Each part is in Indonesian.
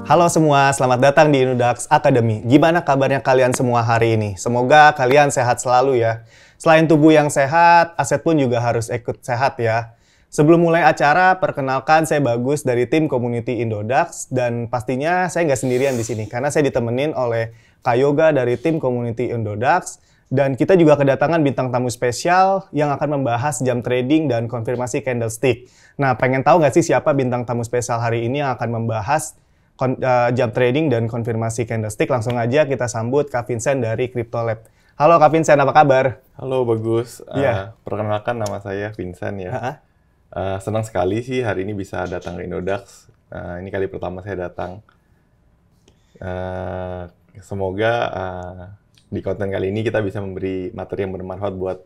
Halo semua, selamat datang di Indodax Academy. Gimana kabarnya kalian semua hari ini? Semoga kalian sehat selalu ya. Selain tubuh yang sehat, aset pun juga harus ikut sehat ya. Sebelum mulai acara, perkenalkan saya Bagus dari tim Community Indodax dan pastinya saya nggak sendirian di sini karena saya ditemenin oleh Kak Yoga dari tim Community Indodax dan kita juga kedatangan bintang tamu spesial yang akan membahas jam trading dan konfirmasi candlestick. Nah, pengen tahu nggak sih siapa bintang tamu spesial hari ini yang akan membahas jam trading dan konfirmasi candlestick? Langsung aja kita sambut Kak Vincent dari CryptoLab. Halo Kak Vincent, apa kabar? Halo Bagus, Iya. perkenalkan nama saya Vincent ya. Senang sekali sih hari ini bisa datang ke Indodax. Ini kali pertama saya datang. Semoga di konten kali ini kita bisa memberi materi yang bermanfaat buat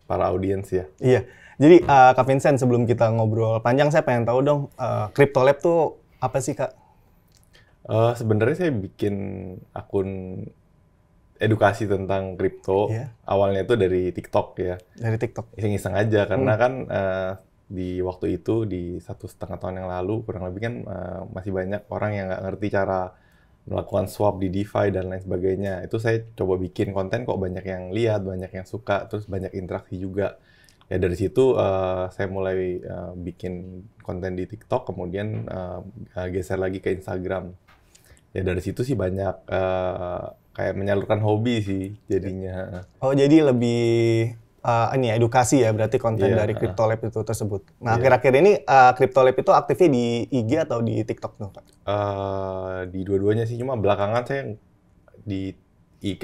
para audiens ya. Iya, jadi Kak Vincent sebelum kita ngobrol panjang, saya pengen tahu dong, CryptoLab tuh apa sih Kak? Sebenarnya saya bikin akun edukasi tentang kripto. Iya. Awalnya itu dari TikTok ya. Dari TikTok. Iseng-iseng aja karena kan di waktu itu di 1,5 tahun yang lalu kurang lebih kan masih banyak orang yang nggak ngerti cara melakukan swap di DeFi dan lain sebagainya. Itu saya coba bikin konten kok banyak yang lihat, banyak yang suka, terus banyak interaksi juga. Ya dari situ saya mulai bikin konten di TikTok, kemudian geser lagi ke Instagram. Ya dari situ sih banyak kayak menyalurkan hobi sih jadinya. Oh, jadi lebih ini ya, edukasi ya berarti konten Iya, dari CryptoLab itu tersebut. Nah, Iya. akhir-akhir ini CryptoLab itu aktifnya di IG atau di TikTok tuh Kak? Di dua-duanya sih, cuma belakangan saya di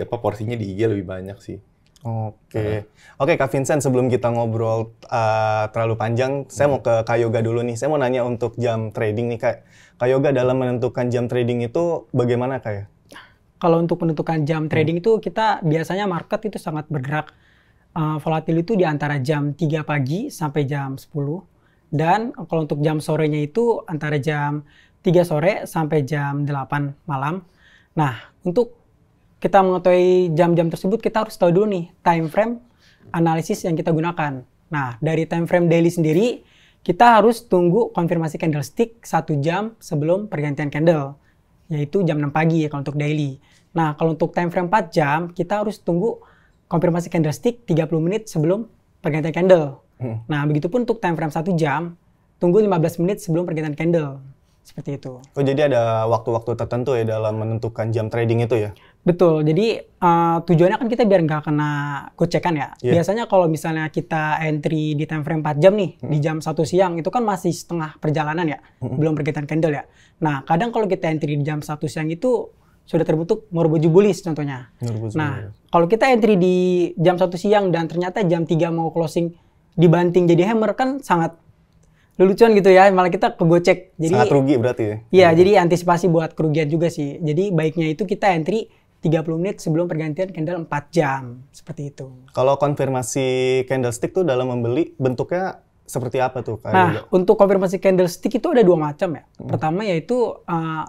porsinya di IG lebih banyak sih. Oke. Oke Kak Vincent, sebelum kita ngobrol terlalu panjang, saya mau ke Kak Yoga dulu nih. Saya mau nanya untuk jam trading nih Kak. Kak Yoga dalam menentukan jam trading itu bagaimana Kak ya? Kalau untuk menentukan jam trading itu kita biasanya market itu sangat bergerak volatil itu di antara jam 3 pagi sampai jam 10. Dan kalau untuk jam sorenya itu antara jam 3 sore sampai jam 8 malam. Nah, untuk kita mengetahui jam-jam tersebut kita harus tahu dulu nih time frame analisis yang kita gunakan. Nah, dari time frame daily sendiri kita harus tunggu konfirmasi candlestick 1 jam sebelum pergantian candle, yaitu jam 6 pagi ya kalau untuk daily. Nah, kalau untuk time frame 4 jam, kita harus tunggu konfirmasi candlestick 30 menit sebelum pergantian candle. Nah, begitupun untuk time frame 1 jam, tunggu 15 menit sebelum pergantian candle. Seperti itu. Oh, jadi ada waktu-waktu tertentu ya dalam menentukan jam trading itu ya? Betul, jadi tujuannya kan kita biar nggak kena gocekan ya. Yeah. Biasanya kalau misalnya kita entry di time frame 4 jam nih, di jam 1 siang, itu kan masih setengah perjalanan ya, belum pergantian candle ya. Nah, kadang kalau kita entry di jam 1 siang itu sudah terbentuk Moroboju bullish contohnya. Nah, kalau kita entry di jam 1 siang dan ternyata jam 3 mau closing dibanting jadi hammer kan sangat lelucon gitu ya, malah kita kegocek. Jadi sangat rugi berarti ya? Iya, jadi antisipasi buat kerugian juga sih. Jadi baiknya itu kita entry 30 menit sebelum pergantian candle 4 jam. Seperti itu. Kalau konfirmasi candlestick tuh dalam membeli bentuknya seperti apa tuh Kak Nah, Yoga? untuk konfirmasi candlestick itu ada 2 macam ya. Pertama yaitu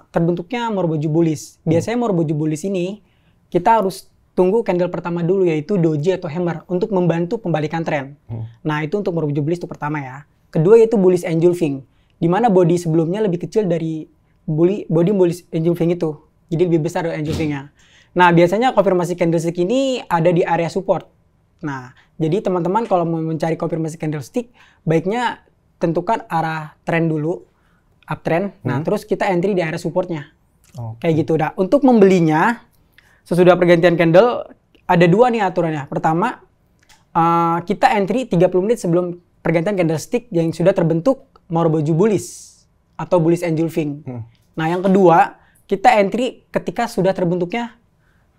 terbentuknya Moroboju bullish. Biasanya Moroboju bullish ini kita harus tunggu candle pertama dulu yaitu doji atau hammer untuk membantu pembalikan tren. Nah, itu untuk Moroboju bullish itu pertama ya. Kedua yaitu bullish engulfing, di mana body sebelumnya lebih kecil dari body bullish engulfing itu. Jadi lebih besar dari engulfingnya. Nah, biasanya konfirmasi candlestick ini ada di area support. Nah, jadi teman-teman kalau mau mencari konfirmasi candlestick, baiknya tentukan arah tren dulu, uptrend. Nah, terus kita entry di area supportnya. Kayak gitu dah. Untuk membelinya, sesudah pergantian candle, ada 2 nih aturannya. Pertama, kita entry 30 menit sebelum pergantian candlestick yang sudah terbentuk Moroboju bullish atau bullish engulfing. Nah, yang kedua, kita entry ketika sudah terbentuknya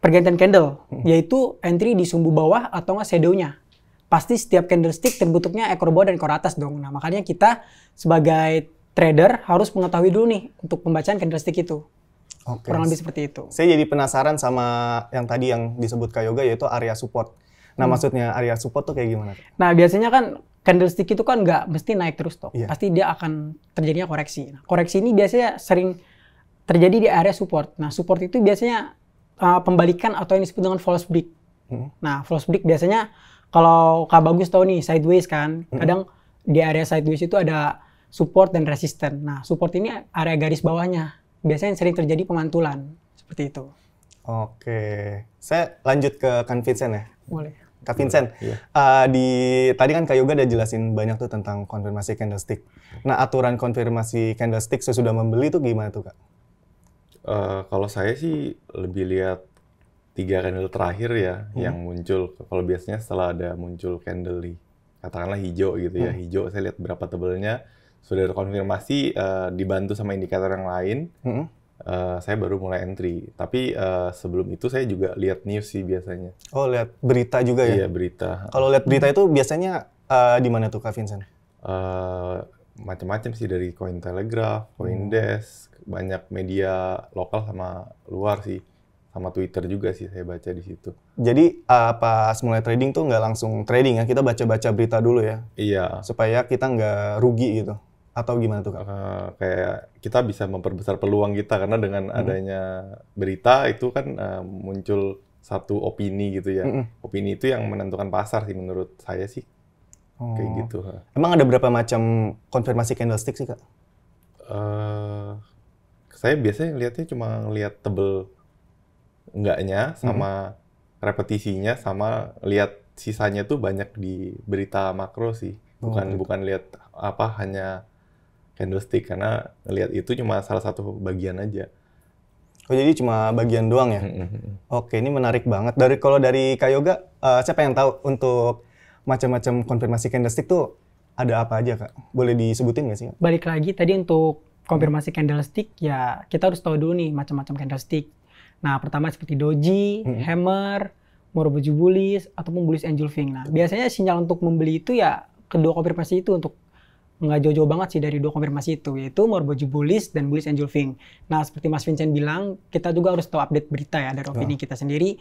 pergantian candle, yaitu entry di sumbu bawah atau nggak shadow-nya. Pasti setiap candlestick terbentuknya ekor bawah dan ekor atas dong. Nah, makanya kita sebagai trader harus mengetahui dulu nih untuk pembacaan candlestick itu. Kurang lebih seperti itu. Saya jadi penasaran sama yang tadi yang disebut Kak Yoga yaitu area support. Nah, maksudnya area support tuh kayak gimana? Nah, biasanya kan candlestick itu kan nggak mesti naik terus toh. Iya. Pasti dia akan terjadinya koreksi. Nah, koreksi ini biasanya sering terjadi di area support. Nah, support itu biasanya pembalikan atau yang disebut dengan false break. Nah, false break biasanya kalau Kak Bagus tahu nih sideways kan. Kadang di area sideways itu ada support dan resistance. Nah, support ini area garis bawahnya. biasanya yang sering terjadi pemantulan seperti itu. Oke, saya lanjut ke Kang Vincent ya. Boleh. Kak Vincent, Iya. tadi kan Kak Yoga udah jelasin banyak tuh tentang konfirmasi candlestick. Nah, aturan konfirmasi candlestick sesudah membeli tuh gimana tuh, Kak? Kalau saya sih lebih lihat 3 candle terakhir ya yang muncul. Kalau biasanya setelah ada muncul candle di katakanlah hijau gitu ya, hijau saya lihat berapa tebelnya, sudah ada konfirmasi dibantu sama indikator yang lain, saya baru mulai entry. Tapi sebelum itu saya juga lihat news sih biasanya. Oh, lihat berita juga ya? Iya, berita. Kalau lihat berita itu biasanya di mana tuh, Kak Vincent? Macam-macam sih, dari Cointelegraph, Coindesk, banyak media lokal sama luar sih, sama Twitter juga sih saya baca di situ. Jadi pas mulai trading tuh nggak langsung trading ya, kita baca-baca berita dulu ya, Iya, supaya kita nggak rugi gitu. Atau gimana tuh, Kak? kayak kita bisa memperbesar peluang kita karena dengan adanya berita itu kan muncul satu opini gitu ya. Opini itu yang menentukan pasar sih menurut saya sih. Kayak gitu. Emang ada berapa macam konfirmasi candlestick sih, Kak? Saya biasanya lihatnya cuma ngelihat tebel enggaknya sama repetisinya, sama lihat sisanya tuh banyak di berita makro sih. Bukan lihat hanya candlestick, karena ngelihat itu cuma salah satu bagian aja. Oh, jadi cuma bagian doang ya? Oke, ini menarik banget. Kalau dari Kak Yoga, siapa yang tahu untuk macam-macam konfirmasi candlestick tuh ada apa aja, Kak? Boleh disebutin nggak sih, Kak? Balik lagi tadi untuk konfirmasi candlestick, ya kita harus tahu dulu nih macam-macam candlestick. Nah, pertama seperti doji, hammer, Moroboju bullish, ataupun bullish engulfing. Nah, biasanya sinyal untuk membeli itu ya kedua konfirmasi itu, untuk nggak jauh-jauh banget sih dari dua konfirmasi itu, yaitu Moroboju bullish dan bullish engulfing. Nah, seperti Mas Vincent bilang, kita juga harus tahu update berita ya dari opini kita sendiri.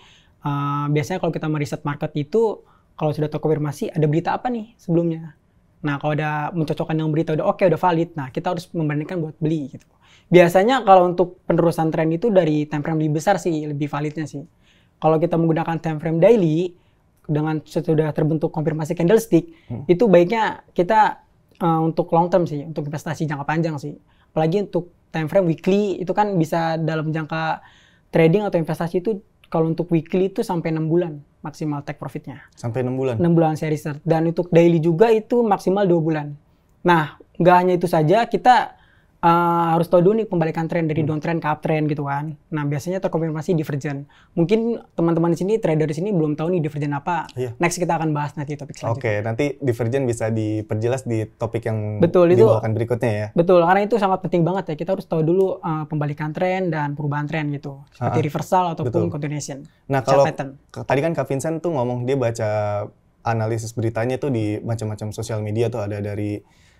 Biasanya kalau kita meriset market itu, kalau sudah tahu konfirmasi, ada berita apa nih sebelumnya. Nah, kalau udah mencocokkan dengan berita, udah oke, udah valid, nah kita harus membandingkan buat beli gitu. Biasanya kalau untuk penerusan tren itu dari time frame lebih besar sih, lebih validnya sih. Kalau kita menggunakan time frame daily, dengan sudah terbentuk konfirmasi candlestick, itu baiknya kita untuk long term sih, untuk investasi jangka panjang sih. Apalagi untuk time frame weekly, itu kan bisa dalam jangka trading atau investasi itu, kalau untuk weekly itu sampai 6 bulan maksimal take profitnya. Sampai 6 bulan? 6 bulan saya research. Dan untuk daily juga itu maksimal 2 bulan. Nah, nggak hanya itu saja, kita harus tahu dulu nih pembalikan tren dari downtrend ke uptrend gitu kan. Nah, biasanya terkonfirmasi divergen. Mungkin teman-teman di sini, trader di sini belum tahu nih divergen apa. Iya. Next kita akan bahas nanti topik selanjutnya. Oke, nanti divergen bisa diperjelas di topik yang Betul, itu dibawakan berikutnya ya. Betul, karena itu sangat penting banget ya. Kita harus tahu dulu pembalikan tren dan perubahan tren gitu. Seperti reversal ataupun continuation. Nah, kalau pattern. tadi kan Kak Vincent tuh ngomong dia baca analisis beritanya tuh di macam-macam sosial media tuh, ada dari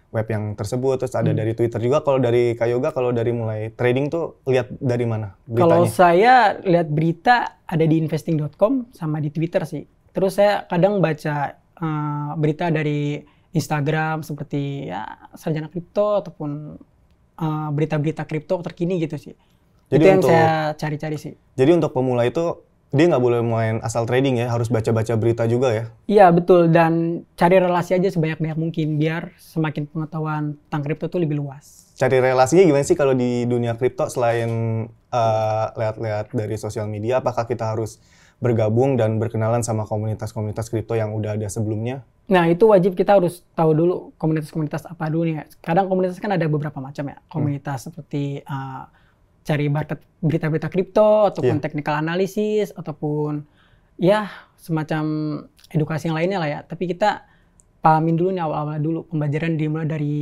web yang tersebut, terus ada dari Twitter juga. Kalau dari Kak Yoga, kalau dari mulai trading tuh lihat dari mana beritanya? Kalau saya lihat berita ada di investing.com sama di Twitter sih. Terus saya kadang baca berita dari Instagram seperti ya Sarjana Kripto ataupun berita-berita kripto terkini gitu sih. Jadi itu yang saya cari-cari sih. Jadi untuk pemula itu dia nggak boleh main asal trading ya, harus baca-baca berita juga ya? Iya betul, dan cari relasi aja sebanyak-banyak mungkin biar semakin pengetahuan tentang kripto tuh lebih luas. Cari relasinya gimana sih kalau di dunia kripto selain lihat-lihat dari sosial media? Apakah kita harus bergabung dan berkenalan sama komunitas-komunitas kripto yang udah ada sebelumnya? Nah, itu wajib kita harus tahu dulu komunitas-komunitas apa dulu nih. Kadang komunitas kan ada beberapa macam ya. Komunitas seperti cari market berita-berita kripto ataupun technical analysis ataupun ya semacam edukasi yang lainnya lah ya. Tapi kita pahamin dulu nih awal-awal dulu, pembelajaran dimulai dari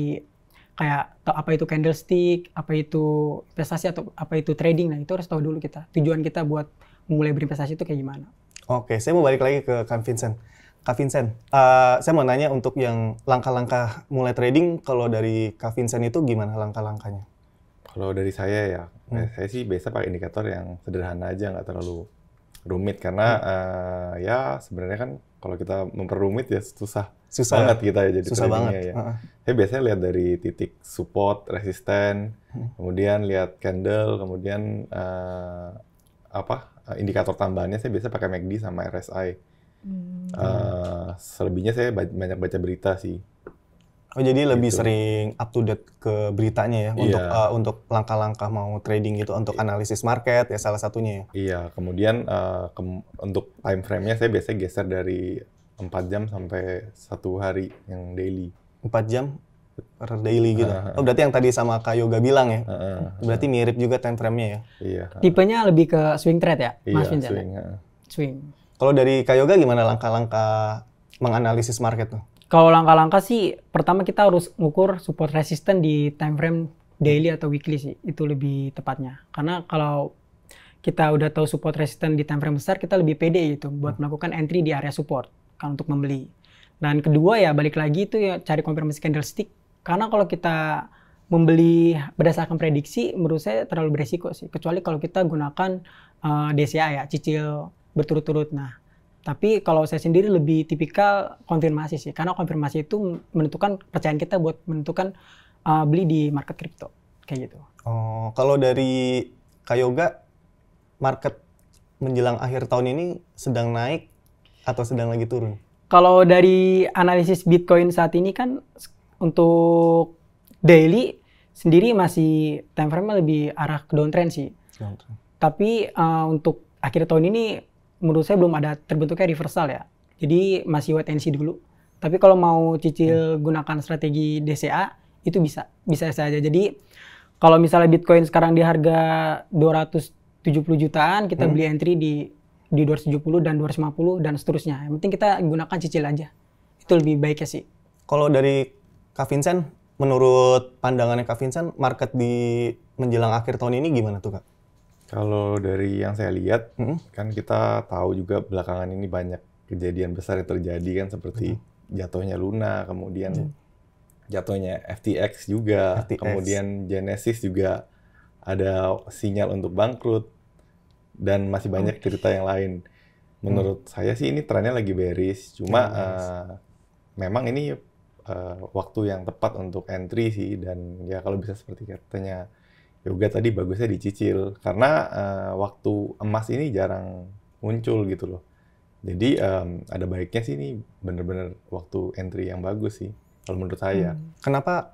kayak apa itu candlestick, apa itu investasi atau apa itu trading. Nah, itu harus tahu dulu kita. Tujuan kita buat memulai berinvestasi itu kayak gimana. Oke, saya mau balik lagi ke Kang Vincent. Kak Vincent, saya mau nanya untuk yang langkah-langkah mulai trading, kalau dari Kak Vincent itu gimana langkah-langkahnya? Kalau dari saya ya, saya sih biasa pakai indikator yang sederhana aja, nggak terlalu rumit. Karena ya sebenarnya kan kalau kita memperrumit ya susah banget kita ya jadi tradingnya ya. Saya biasanya lihat dari titik support, resisten, kemudian lihat candle, kemudian indikator tambahannya saya biasa pakai MACD sama RSI. Selebihnya saya banyak baca berita sih. Oh, jadi lebih Gitu. sering up to date ke beritanya ya Iya. untuk langkah-langkah mau trading gitu, untuk analisis market ya salah satunya ya? Iya, kemudian untuk time frame-nya saya biasanya geser dari 4 jam sampai 1 hari yang daily. 4 jam per daily gitu? Oh, Heeh, berarti yang tadi sama Kak Yoga bilang ya? heeh, Berarti mirip juga time frame-nya ya? iya, Tipenya lebih ke swing trade ya, Mas iya, Vincent? swing. Heeh. Swing. Kalau dari Kak Yoga gimana langkah-langkah menganalisis market tuh? Kalau langkah-langkah sih, pertama kita harus ngukur support resisten di time frame daily atau weekly sih. Itu lebih tepatnya. Karena kalau kita udah tahu support resisten di time frame besar, kita lebih pede gitu buat melakukan entry di area support kan untuk membeli. Dan kedua ya balik lagi itu ya cari konfirmasi candlestick. Karena kalau kita membeli berdasarkan prediksi, menurut saya terlalu beresiko sih. Kecuali kalau kita gunakan DCA ya, cicil berturut-turut. Nah, tapi kalau saya sendiri lebih tipikal konfirmasi sih, karena konfirmasi itu menentukan kepercayaan kita buat menentukan beli di market crypto, kayak gitu. Oh, kalau dari Kak Yoga, market menjelang akhir tahun ini sedang naik atau sedang lagi turun? Kalau dari analisis Bitcoin saat ini kan untuk daily sendiri masih time frame-nya lebih arah ke downtrend sih. Tapi untuk akhir tahun ini menurut saya belum ada terbentuknya reversal ya. Jadi masih wait and see dulu. Tapi kalau mau cicil gunakan strategi DCA itu bisa saja. Jadi kalau misalnya Bitcoin sekarang di harga 270 jutaan, kita beli entry di 270 dan 250 dan seterusnya. Yang penting kita gunakan cicil aja. Itu lebih baiknya sih. Kalau dari Kak Vincent, menurut pandangannya Kak Vincent, market di menjelang akhir tahun ini gimana tuh Kak? Kalau dari yang saya lihat, kan kita tahu juga belakangan ini banyak kejadian besar yang terjadi kan, seperti jatuhnya Luna, kemudian jatuhnya FTX juga, FTX. kemudian Genesis juga ada sinyal untuk bangkrut, dan masih banyak cerita yang lain. Menurut saya sih ini trennya lagi bearish, cuma memang ini waktu yang tepat untuk entry sih, dan ya kalau bisa seperti katanya Yoga tadi bagusnya dicicil, karena waktu emas ini jarang muncul gitu loh. Jadi ada baiknya sih ini bener-bener waktu entry yang bagus sih, kalau menurut saya. Kenapa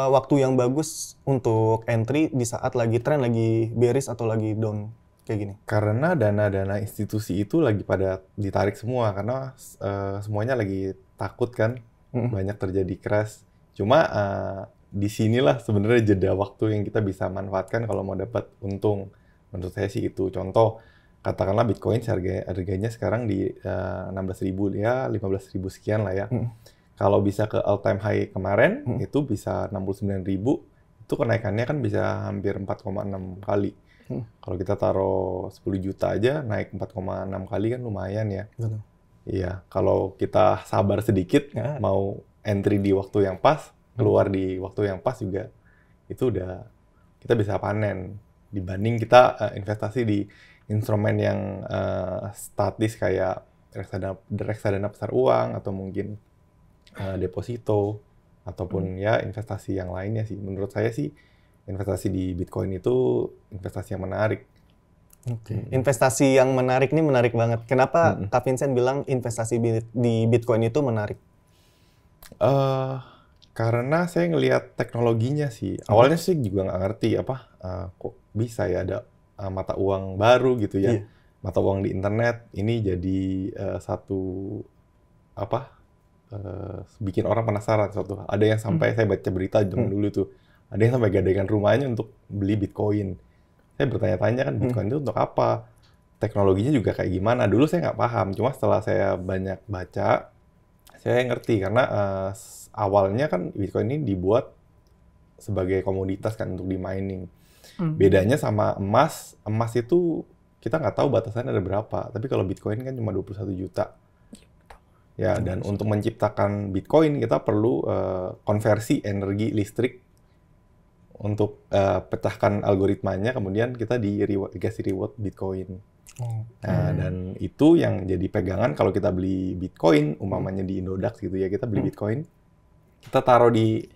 waktu yang bagus untuk entry di saat lagi tren lagi bearish atau lagi down kayak gini? Karena dana-dana institusi itu lagi pada ditarik semua, karena semuanya lagi takut kan, banyak terjadi crash. Cuma di sinilah sebenarnya jeda waktu yang kita bisa manfaatkan kalau mau dapat untung. Menurut saya sih itu. Contoh, katakanlah Bitcoin harganya sekarang di 16.000 ya, 15.000 sekian lah ya. Kalau bisa ke all time high kemarin, itu bisa 69.000, itu kenaikannya kan bisa hampir 4,6 kali. Kalau kita taruh 10 juta aja, naik 4,6 kali kan lumayan ya. Betul. Iya, kalau kita sabar sedikit, mau entry di waktu yang pas, keluar di waktu yang pas juga, itu udah kita bisa panen. Dibanding kita investasi di instrumen yang statis kayak reksadana pasar uang, atau mungkin deposito, ataupun ya investasi yang lainnya sih. Menurut saya sih, investasi di Bitcoin itu investasi yang menarik. Investasi yang menarik ini menarik banget. Kenapa Kak Vincent bilang investasi di Bitcoin itu menarik? Karena saya ngelihat teknologinya sih. Awalnya sih juga nggak ngerti kok bisa ya ada mata uang baru gitu ya. Iya. Mata uang di internet ini jadi bikin orang penasaran suatu. Ada yang sampai saya baca berita zaman dulu tuh, ada yang sampai gadaikan rumahnya untuk beli Bitcoin. Saya bertanya-tanya kan Bitcoin itu untuk apa? Teknologinya juga kayak gimana? Dulu saya nggak paham. Cuma setelah saya banyak baca, saya ngerti karena awalnya kan Bitcoin ini dibuat sebagai komoditas kan untuk di mining. Bedanya sama emas itu kita nggak tahu batasannya ada berapa. Tapi kalau Bitcoin kan cuma 21 juta. Ya, dan untuk menciptakan Bitcoin kita perlu konversi energi listrik untuk pecahkan algoritmanya, kemudian kita dikasih reward Bitcoin. Dan itu yang jadi pegangan kalau kita beli Bitcoin, umpamanya di Indodax gitu ya, kita beli Bitcoin, kita taruh di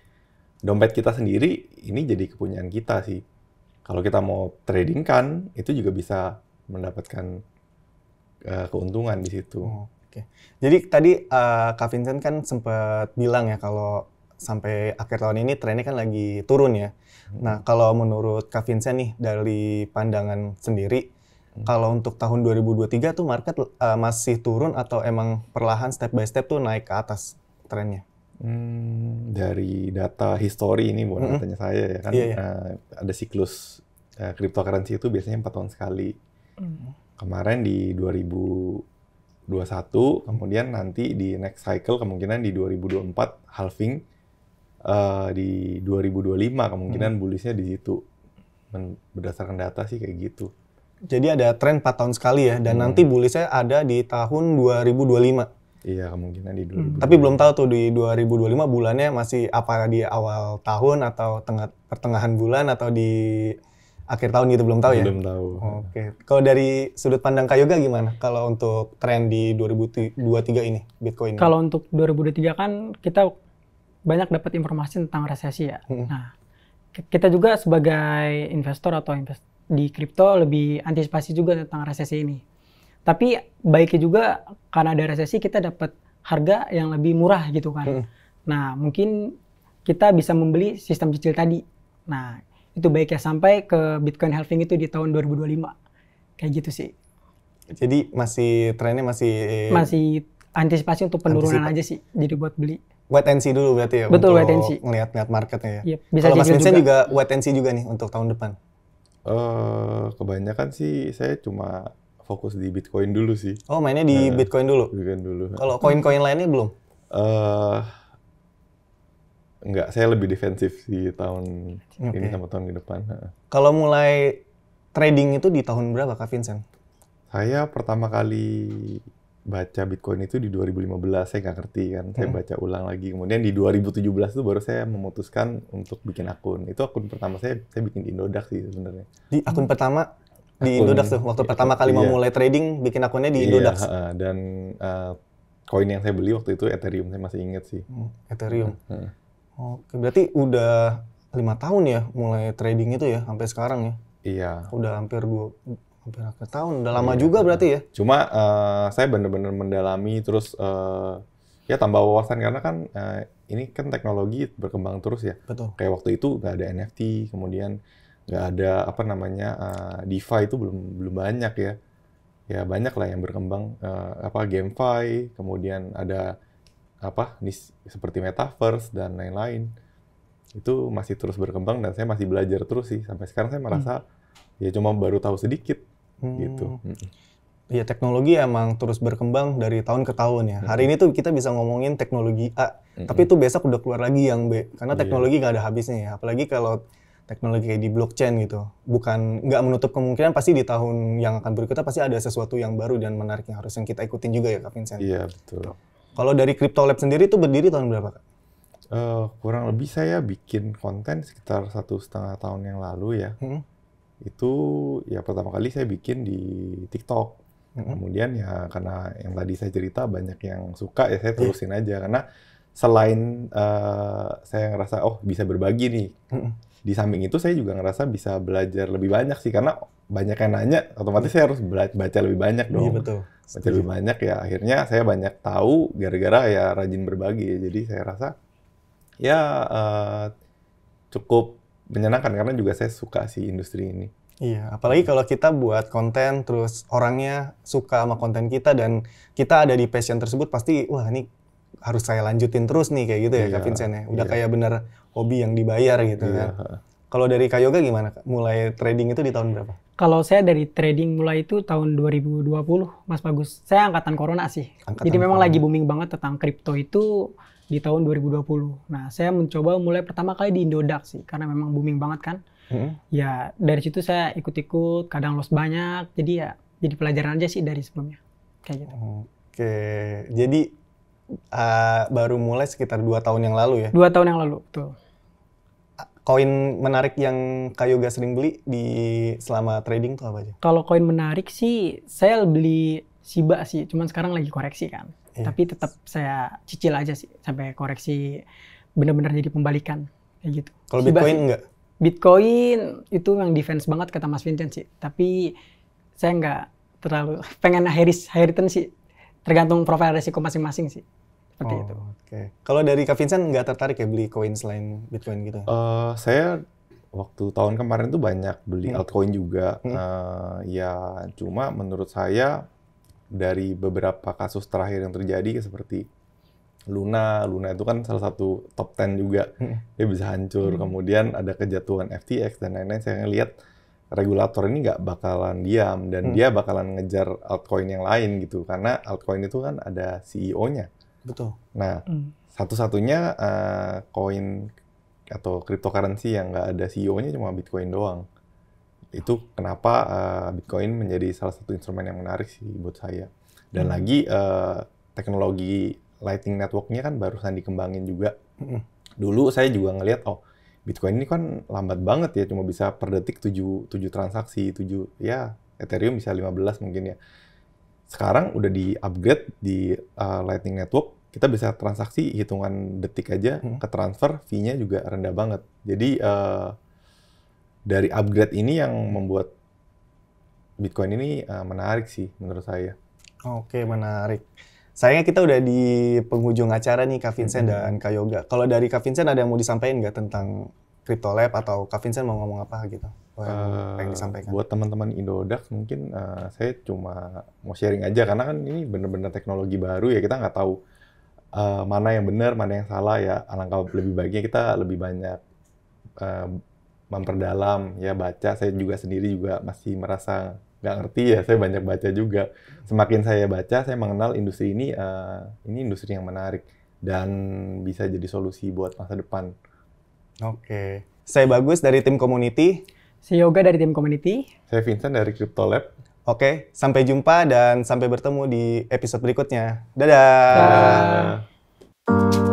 dompet kita sendiri, ini jadi kepunyaan kita sih. Kalau kita mau trading kan, itu juga bisa mendapatkan keuntungan di situ. Oke. Jadi tadi Kak Vincent kan sempat bilang ya kalau sampai akhir tahun ini trennya kan lagi turun ya. Nah, kalau menurut Kak Vincent nih dari pandangan sendiri, kalau untuk tahun 2023 tuh market masih turun atau emang perlahan step by step tuh naik ke atas trennya? Dari data history ini bukan katanya saya ya kan, ada siklus cryptocurrency itu biasanya 4 tahun sekali. Kemarin di 2021, kemudian nanti di next cycle kemungkinan di 2024 halving, di 2025 kemungkinan bullishnya di situ. Berdasarkan data sih kayak gitu. Jadi ada tren 4 tahun sekali ya, dan nanti bullishnya ada di tahun 2025. Iya, kemungkinan di 2025. Tapi belum tahu tuh di 2025 bulannya masih apa di awal tahun atau pertengahan bulan atau di akhir tahun gitu, belum tahu ya? Belum tahu. Oke. Kalau dari sudut pandang Kak Yoga gimana kalau untuk tren di 2023 ini Bitcoin? Kalau untuk 2023 kan kita banyak dapat informasi tentang resesi ya. Nah, kita juga sebagai investor atau di kripto lebih antisipasi juga tentang resesi ini. Tapi baiknya juga karena ada resesi kita dapat harga yang lebih murah gitu kan. Nah, mungkin kita bisa membeli sistem cicil tadi. Nah, itu baiknya sampai ke Bitcoin halving itu di tahun 2025. Kayak gitu sih. Jadi trennya masih antisipasi untuk penurunan aja sih. Jadi buat beli. Wait and see dulu berarti ya. Betul, untuk wait and see. ngelihat marketnya ya. Yep, bisa kalau Mas Vincent juga wait and see juga nih untuk tahun depan. Kebanyakan sih saya cuma fokus di Bitcoin dulu sih. Oh, mainnya di Bitcoin dulu? Bitcoin dulu. Kalau koin-koin lainnya belum? Enggak, saya lebih defensif di tahun ini sama tahun ke depan. Kalau mulai trading itu di tahun berapa Kak Vincent? Saya pertama kali baca Bitcoin itu di 2015, saya nggak ngerti kan. Saya baca ulang lagi. Kemudian di 2017 itu baru saya memutuskan untuk bikin akun. Itu akun pertama saya bikin di Indodax sih sebenarnya. Di akun pertama? Di Indodax tuh, waktu pertama kali mau mulai trading, bikin akunnya di Indodax. Dan koin yang saya beli waktu itu Ethereum, saya masih ingat sih. Ethereum. Oke, berarti udah 5 tahun ya mulai trading itu ya, sampai sekarang ya? Iya. Udah hampir akhir tahun, udah lama juga berarti ya? Cuma saya benar-benar mendalami, terus ya tambah wawasan, karena kan ini kan teknologi berkembang terus ya. Betul. Kayak waktu itu nggak ada NFT, kemudian nggak ada DeFi itu belum banyak ya. Ya banyak lah yang berkembang, GameFi, kemudian ada seperti Metaverse dan lain-lain. Itu masih terus berkembang dan saya masih belajar terus sih. Sampai sekarang saya merasa ya cuma baru tahu sedikit gitu. Iya, teknologi emang terus berkembang dari tahun ke tahun ya. Hari ini tuh kita bisa ngomongin teknologi A, tapi itu besok udah keluar lagi yang B. Karena teknologi nggak ada habisnya ya. Apalagi kalau teknologi kayak di blockchain gitu. Nggak menutup kemungkinan pasti di tahun yang akan berikutnya pasti ada sesuatu yang baru dan menarik yang harus kita ikutin juga ya Kak Vincent. Iya, betul. Kalau dari Crypto Lab sendiri tuh berdiri tahun berapa Kak? Kurang lebih saya bikin konten sekitar 1,5 tahun yang lalu ya. Itu ya pertama kali saya bikin di TikTok. Kemudian ya karena yang tadi saya cerita banyak yang suka ya saya terusin aja. Karena selain saya ngerasa bisa berbagi nih, di samping itu saya juga ngerasa bisa belajar lebih banyak sih. Karena banyak yang nanya, otomatis saya harus baca lebih banyak dong. Iya, betul. Baca lebih banyak ya, akhirnya saya banyak tahu gara-gara ya rajin berbagi. Jadi saya rasa ya cukup menyenangkan karena juga saya suka sih industri ini. Iya, apalagi kalau kita buat konten terus orangnya suka sama konten kita dan kita ada di passion tersebut, pasti wah ini harus saya lanjutin terus nih kayak gitu ya Kak Vincent ya. Udah kayak bener hobi yang dibayar gitu kan. Kalau dari Kak Yoga gimana Kak? Mulai trading itu di tahun berapa? Kalau saya dari trading mulai itu tahun 2020, Mas Bagus. Saya angkatan corona sih. Jadi memang lagi booming banget tentang kripto itu di tahun 2020. Nah, saya mencoba mulai pertama kali di Indodax sih, karena memang booming banget kan. Ya, dari situ saya ikut-ikut, kadang loss banyak. Jadi ya, jadi pelajaran aja sih dari sebelumnya. Kayak gitu. Oke, jadi baru mulai sekitar 2 tahun yang lalu ya? 2 tahun yang lalu, betul. Koin menarik yang Kak Yoga sering beli selama trading tuh apa aja? Kalau koin menarik sih, saya beli Shiba sih, cuman sekarang lagi koreksi kan. Tapi tetap saya cicil aja sih, sampai koreksi benar-benar jadi pembalikan, kayak gitu. Kalau Bitcoin enggak? Bitcoin itu yang defense banget kata Mas Vincent sih. Tapi saya nggak terlalu pengen high return sih. Tergantung profil resiko masing-masing sih. Seperti itu. Oke. Kalau dari Kak Vincent nggak tertarik ya beli koin selain Bitcoin gitu? Saya waktu tahun kemarin tuh banyak beli altcoin juga. Ya, cuma menurut saya dari beberapa kasus terakhir yang terjadi seperti Luna itu kan salah satu top 10 juga. Dia bisa hancur. Kemudian ada kejatuhan FTX dan lain-lain. Saya ngelihat regulator ini nggak bakalan diam dan dia bakalan ngejar altcoin yang lain gitu. Karena altcoin itu kan ada CEO-nya. Betul. Nah, satu-satunya koin atau cryptocurrency yang nggak ada CEO-nya cuma Bitcoin doang. Itu kenapa Bitcoin menjadi salah satu instrumen yang menarik sih buat saya. Dan lagi teknologi Lightning Network-nya kan barusan dikembangin juga. Dulu saya juga ngelihat, Bitcoin ini kan lambat banget ya, cuma bisa per detik 7 transaksi, ya Ethereum bisa 15 mungkin ya. Sekarang udah di-upgrade di Lightning Network, kita bisa transaksi hitungan detik aja ke transfer, fee-nya juga rendah banget. Jadi dari upgrade ini yang membuat Bitcoin ini menarik sih menurut saya. Oke, menarik. Sayangnya kita udah di penghujung acara nih Kak Vincent dan Kak Yoga. Kalau dari Kak Vincent ada yang mau disampaikan nggak tentang Crypto Lab atau Kak Vincent mau ngomong apa gitu? Yang disampaikan. Buat teman-teman Indodax mungkin saya cuma mau sharing aja karena kan ini bener-bener teknologi baru ya, kita nggak tahu mana yang benar, mana yang salah ya. Alangkah lebih baiknya kita lebih banyak memperdalam ya, baca. Saya juga sendiri juga masih merasa nggak ngerti ya, saya banyak baca juga. Semakin saya baca, saya mengenal industri ini industri yang menarik dan bisa jadi solusi buat masa depan. Oke. Saya Bagus dari tim community. Saya Yoga dari tim community. Saya Vincent dari Crypto Lab. Oke, sampai jumpa dan sampai bertemu di episode berikutnya. Dadah! Dadah.